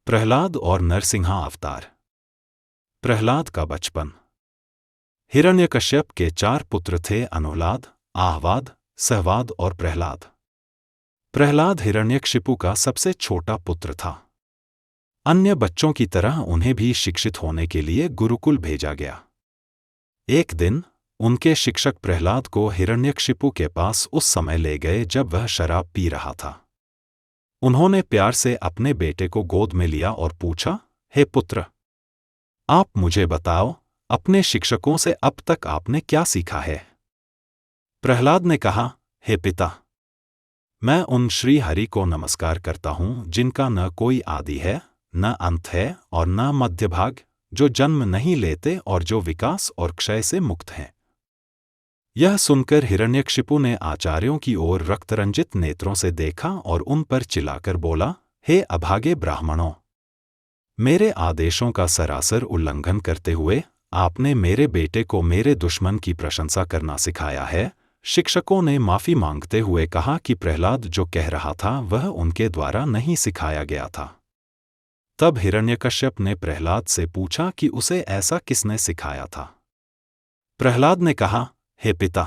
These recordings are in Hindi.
प्रहलाद और नरसिंहा अवतार। प्रहलाद का बचपन। हिरण्यकश्यप के 4 पुत्र थे, अनुलाद, आहवाद, सहवाद और प्रहलाद। प्रहलाद हिरण्यकशिपु का सबसे छोटा पुत्र था। अन्य बच्चों की तरह उन्हें भी शिक्षित होने के लिए गुरुकुल भेजा गया। एक दिन उनके शिक्षक प्रहलाद को हिरण्यकशिपु के पास उस समय ले गए जब वह शराब पी रहा था। उन्होंने प्यार से अपने बेटे को गोद में लिया और पूछा, हे पुत्र, आप मुझे बताओ, अपने शिक्षकों से अब तक आपने क्या सीखा है? प्रहलाद ने कहा, हे पिता, मैं उन श्री हरि को नमस्कार करता हूं जिनका न कोई आदि है, न अंत है और न मध्यभाग, जो जन्म नहीं लेते और जो विकास और क्षय से मुक्त हैं। यह सुनकर हिरण्यकशिपु ने आचार्यों की ओर रक्तरंजित नेत्रों से देखा और उन पर चिल्लाकर बोला, हे अभागे ब्राह्मणों, मेरे आदेशों का सरासर उल्लंघन करते हुए आपने मेरे बेटे को मेरे दुश्मन की प्रशंसा करना सिखाया है। शिक्षकों ने माफी मांगते हुए कहा कि प्रहलाद जो कह रहा था वह उनके द्वारा नहीं सिखाया गया था। तब हिरण्यकश्यप ने प्रहलाद से पूछा कि उसे ऐसा किसने सिखाया था। प्रहलाद ने कहा, हे पिता,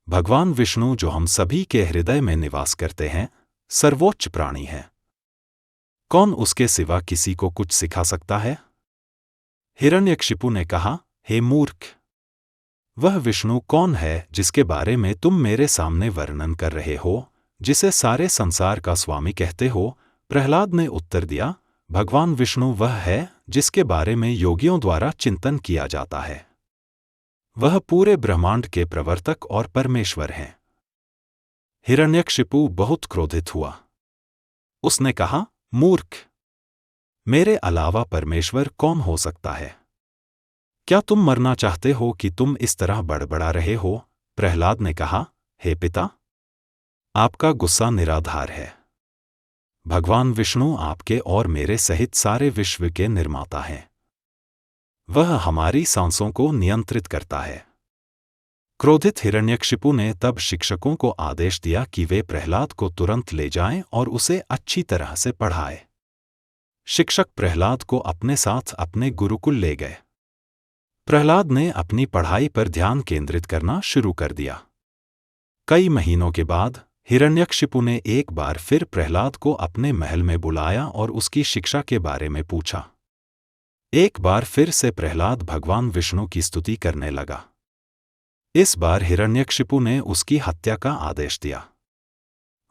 भगवान विष्णु जो हम सभी के हृदय में निवास करते हैं, सर्वोच्च प्राणी है। कौन उसके सिवा किसी को कुछ सिखा सकता है? हिरण्यकशिपु ने कहा, हे मूर्ख, वह विष्णु कौन है जिसके बारे में तुम मेरे सामने वर्णन कर रहे हो, जिसे सारे संसार का स्वामी कहते हो? प्रहलाद ने उत्तर दिया, भगवान विष्णु वह है जिसके बारे में योगियों द्वारा चिंतन किया जाता है। वह पूरे ब्रह्मांड के प्रवर्तक और परमेश्वर हैं। हिरण्यकशिपु बहुत क्रोधित हुआ। उसने कहा, मूर्ख, मेरे अलावा परमेश्वर कौन हो सकता है? क्या तुम मरना चाहते हो कि तुम इस तरह बड़बड़ा रहे हो? प्रहलाद ने कहा, हे पिता, आपका गुस्सा निराधार है। भगवान विष्णु आपके और मेरे सहित सारे विश्व के निर्माता हैं। वह हमारी सांसों को नियंत्रित करता है। क्रोधित हिरण्यकशिपु ने तब शिक्षकों को आदेश दिया कि वे प्रहलाद को तुरंत ले जाएं और उसे अच्छी तरह से पढ़ाएं। शिक्षक प्रहलाद को अपने साथ अपने गुरुकुल ले गए। प्रहलाद ने अपनी पढ़ाई पर ध्यान केंद्रित करना शुरू कर दिया। कई महीनों के बाद हिरण्यकशिपु ने एक बार फिर प्रहलाद को अपने महल में बुलाया और उसकी शिक्षा के बारे में पूछा। एक बार फिर से प्रहलाद भगवान विष्णु की स्तुति करने लगा। इस बार हिरण्यकशिपु ने उसकी हत्या का आदेश दिया।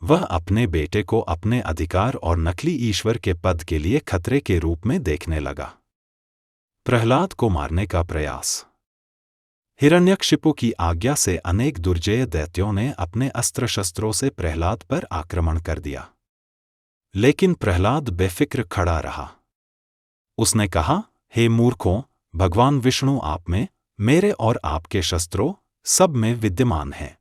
वह अपने बेटे को अपने अधिकार और नकली ईश्वर के पद के लिए खतरे के रूप में देखने लगा। प्रहलाद को मारने का प्रयास। हिरण्यकशिपु की आज्ञा से अनेक दुर्जय दैत्यों ने अपने अस्त्र शस्त्रों से प्रहलाद पर आक्रमण कर दिया। लेकिन प्रहलाद बेफिक्र खड़ा रहा। उसने कहा, हे मूर्खों, भगवान विष्णु आप में, मेरे और आपके शस्त्रों सब में विद्यमान हैं।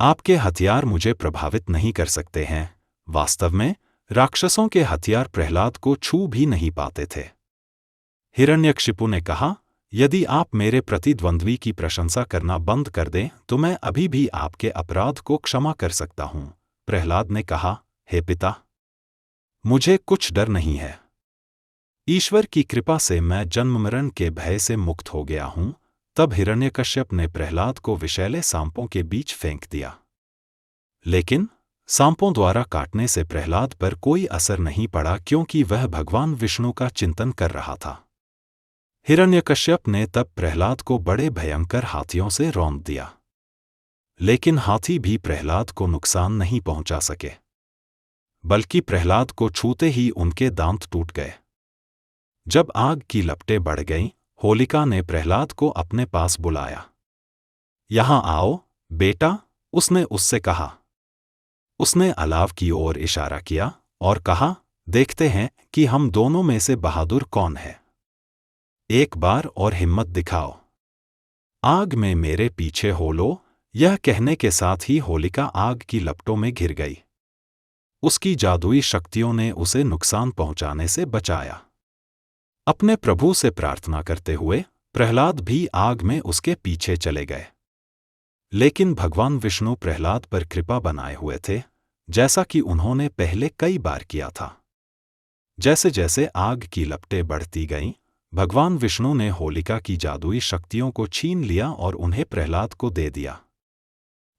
आपके हथियार मुझे प्रभावित नहीं कर सकते हैं। वास्तव में राक्षसों के हथियार प्रहलाद को छू भी नहीं पाते थे। हिरण्यकशिपु ने कहा, यदि आप मेरे प्रतिद्वंद्वी की प्रशंसा करना बंद कर दें तो मैं अभी भी आपके अपराध को क्षमा कर सकता हूं। प्रहलाद ने कहा, हे पिता, मुझे कुछ डर नहीं है। ईश्वर की कृपा से मैं जन्म मरण के भय से मुक्त हो गया हूं। तब हिरण्यकश्यप ने प्रहलाद को विषैले सांपों के बीच फेंक दिया। लेकिन सांपों द्वारा काटने से प्रहलाद पर कोई असर नहीं पड़ा क्योंकि वह भगवान विष्णु का चिंतन कर रहा था। हिरण्यकश्यप ने तब प्रहलाद को बड़े भयंकर हाथियों से रौंद दिया। लेकिन हाथी भी प्रहलाद को नुकसान नहीं पहुंचा सके, बल्कि प्रहलाद को छूते ही उनके दांत टूट गए। जब आग की लपटें बढ़ गईं, होलिका ने प्रहलाद को अपने पास बुलाया। यहां आओ बेटा, उसने उससे कहा। उसने अलाव की ओर इशारा किया और कहा, देखते हैं कि हम दोनों में से बहादुर कौन है। एक बार और हिम्मत दिखाओ। आग में मेरे पीछे हो लो। यह कहने के साथ ही होलिका आग की लपटों में घिर गई। उसकी जादुई शक्तियों ने उसे नुकसान पहुंचाने से बचाया। अपने प्रभु से प्रार्थना करते हुए प्रहलाद भी आग में उसके पीछे चले गए। लेकिन भगवान विष्णु प्रहलाद पर कृपा बनाए हुए थे, जैसा कि उन्होंने पहले कई बार किया था। जैसे जैसे आग की लपटें बढ़ती गईं, भगवान विष्णु ने होलिका की जादुई शक्तियों को छीन लिया और उन्हें प्रहलाद को दे दिया।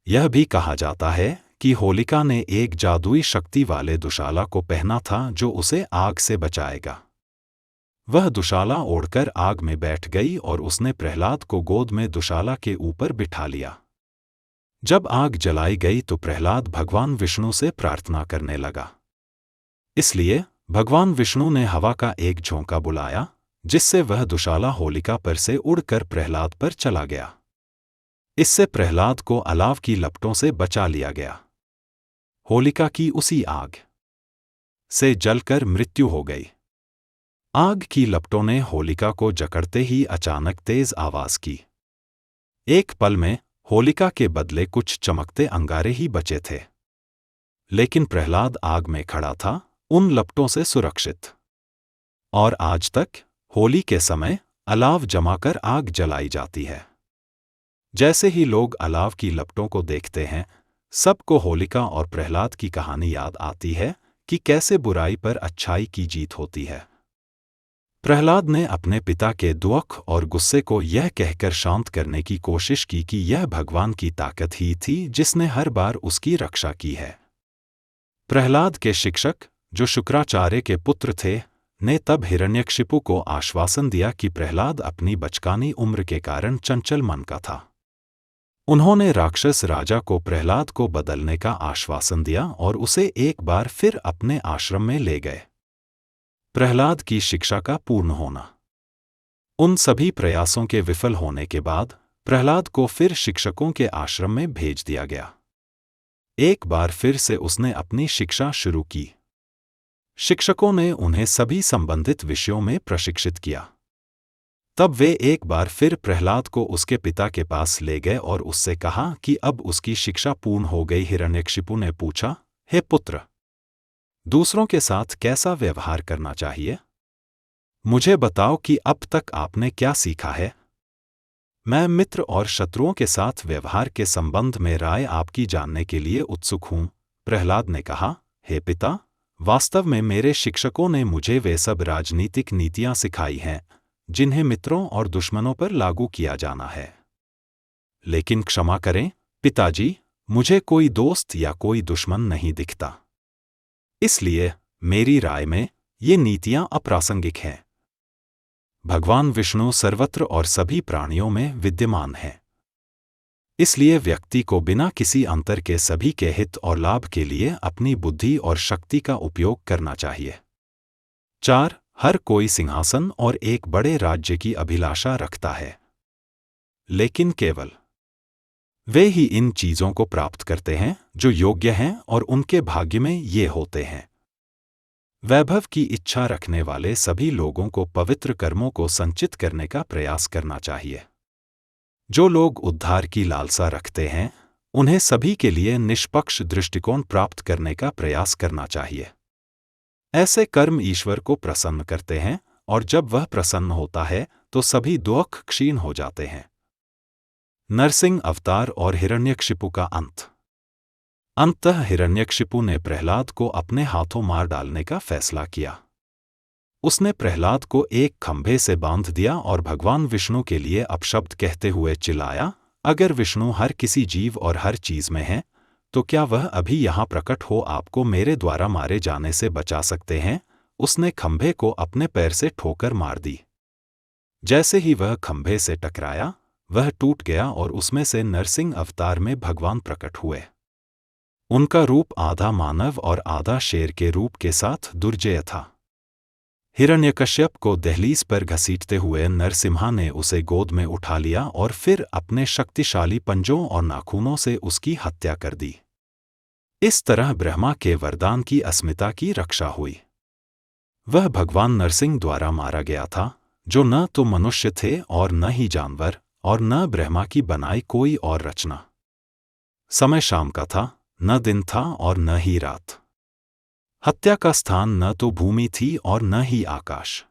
यह भी कहा जाता है कि होलिका ने एक जादुई शक्ति वाले दुशाला को पहना था जो उसे आग से बचाएगा। वह दुशाला ओढ़कर आग में बैठ गई और उसने प्रहलाद को गोद में दुशाला के ऊपर बिठा लिया। जब आग जलाई गई तो प्रहलाद भगवान विष्णु से प्रार्थना करने लगा। इसलिए भगवान विष्णु ने हवा का एक झोंका बुलाया, जिससे वह दुशाला होलिका पर से उड़कर प्रहलाद पर चला गया। इससे प्रहलाद को अलाव की लपटों से बचा लिया गया। होलिका की उसी आग से जलकर मृत्यु हो गई। आग की लपटों ने होलिका को जकड़ते ही अचानक तेज आवाज की। एक पल में होलिका के बदले कुछ चमकते अंगारे ही बचे थे, लेकिन प्रहलाद आग में खड़ा था, उन लपटों से सुरक्षित। और आज तक होली के समय अलाव जमाकर आग जलाई जाती है। जैसे ही लोग अलाव की लपटों को देखते हैं, सबको होलिका और प्रहलाद की कहानी याद आती है कि कैसे बुराई पर अच्छाई की जीत होती है। प्रहलाद ने अपने पिता के दुख और गुस्से को यह कहकर शांत करने की कोशिश की कि यह भगवान की ताकत ही थी जिसने हर बार उसकी रक्षा की है। प्रहलाद के शिक्षक, जो शुक्राचार्य के पुत्र थे, ने तब हिरण्यकशिपु को आश्वासन दिया कि प्रहलाद अपनी बचकानी उम्र के कारण चंचल मन का था। उन्होंने राक्षस राजा को प्रहलाद को बदलने का आश्वासन दिया और उसे एक बार फिर अपने आश्रम में ले गए। प्रहलाद की शिक्षा का पूर्ण होना। उन सभी प्रयासों के विफल होने के बाद प्रहलाद को फिर शिक्षकों के आश्रम में भेज दिया गया। एक बार फिर से उसने अपनी शिक्षा शुरू की। शिक्षकों ने उन्हें सभी संबंधित विषयों में प्रशिक्षित किया। तब वे एक बार फिर प्रहलाद को उसके पिता के पास ले गए और उससे कहा कि अब उसकी शिक्षा पूर्ण हो गई। हिरण्यकशिपु ने पूछा, हे पुत्र, दूसरों के साथ कैसा व्यवहार करना चाहिए? मुझे बताओ कि अब तक आपने क्या सीखा है। मैं मित्र और शत्रुओं के साथ व्यवहार के संबंध में राय आपकी जानने के लिए उत्सुक हूं। प्रहलाद ने कहा, हे पिता, वास्तव में मेरे शिक्षकों ने मुझे वे सब राजनीतिक नीतियां सिखाई हैं जिन्हें मित्रों और दुश्मनों पर लागू किया जाना है। लेकिन क्षमा करें पिताजी, मुझे कोई दोस्त या कोई दुश्मन नहीं दिखता। इसलिए मेरी राय में ये नीतियां अप्रासंगिक हैं। भगवान विष्णु सर्वत्र और सभी प्राणियों में विद्यमान हैं। इसलिए व्यक्ति को बिना किसी अंतर के सभी के हित और लाभ के लिए अपनी बुद्धि और शक्ति का उपयोग करना चाहिए। 4. हर कोई सिंहासन और एक बड़े राज्य की अभिलाषा रखता है, लेकिन केवल वे ही इन चीजों को प्राप्त करते हैं जो योग्य हैं और उनके भाग्य में ये होते हैं। वैभव की इच्छा रखने वाले सभी लोगों को पवित्र कर्मों को संचित करने का प्रयास करना चाहिए। जो लोग उद्धार की लालसा रखते हैं, उन्हें सभी के लिए निष्पक्ष दृष्टिकोण प्राप्त करने का प्रयास करना चाहिए। ऐसे कर्म ईश्वर को प्रसन्न करते हैं और जब वह प्रसन्न होता है तो सभी दुख क्षीण हो जाते हैं। नरसिंह अवतार और हिरण्यकशिपु का अंत। अंततः हिरण्यकशिपु ने प्रहलाद को अपने हाथों मार डालने का फैसला किया। उसने प्रहलाद को एक खंभे से बांध दिया और भगवान विष्णु के लिए अपशब्द कहते हुए चिल्लाया, अगर विष्णु हर किसी जीव और हर चीज में है, तो क्या वह अभी यहाँ प्रकट हो आपको मेरे द्वारा मारे जाने से बचा सकते हैं? उसने खंभे को अपने पैर से ठोकर मार दी। जैसे ही वह खंभे से टकराया, वह टूट गया और उसमें से नरसिंह अवतार में भगवान प्रकट हुए। उनका रूप आधा मानव और आधा शेर के रूप के साथ दुर्जय था। हिरण्यकश्यप को दहलीज पर घसीटते हुए नरसिम्हा ने उसे गोद में उठा लिया और फिर अपने शक्तिशाली पंजों और नाखूनों से उसकी हत्या कर दी। इस तरह ब्रह्मा के वरदान की अस्मिता की रक्षा हुई। वह भगवान नरसिंह द्वारा मारा गया था, जो न तो मनुष्य थे और न ही जानवर और न ब्रह्मा की बनाई कोई और रचना। समय शाम का था, न दिन था और न ही रात। हत्या का स्थान न तो भूमि थी और न ही आकाश।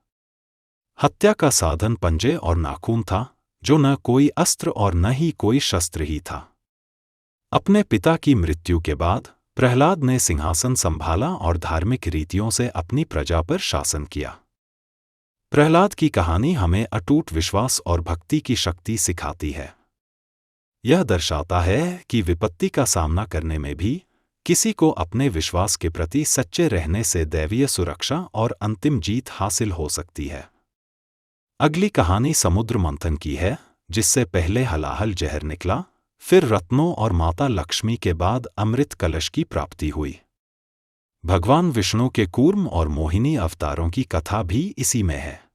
हत्या का साधन पंजे और नाखून था, जो न कोई अस्त्र और न ही कोई शस्त्र ही था। अपने पिता की मृत्यु के बाद प्रहलाद ने सिंहासन संभाला और धार्मिक रीतियों से अपनी प्रजा पर शासन किया। प्रहलाद की कहानी हमें अटूट विश्वास और भक्ति की शक्ति सिखाती है। यह दर्शाता है कि विपत्ति का सामना करने में भी किसी को अपने विश्वास के प्रति सच्चे रहने से दैवीय सुरक्षा और अंतिम जीत हासिल हो सकती है। अगली कहानी समुद्र मंथन की है, जिससे पहले हलाहल जहर निकला, फिर रत्नों और माता लक्ष्मी के बाद अमृत कलश की प्राप्ति हुई। भगवान विष्णु के कूर्म और मोहिनी अवतारों की कथा भी इसी में है।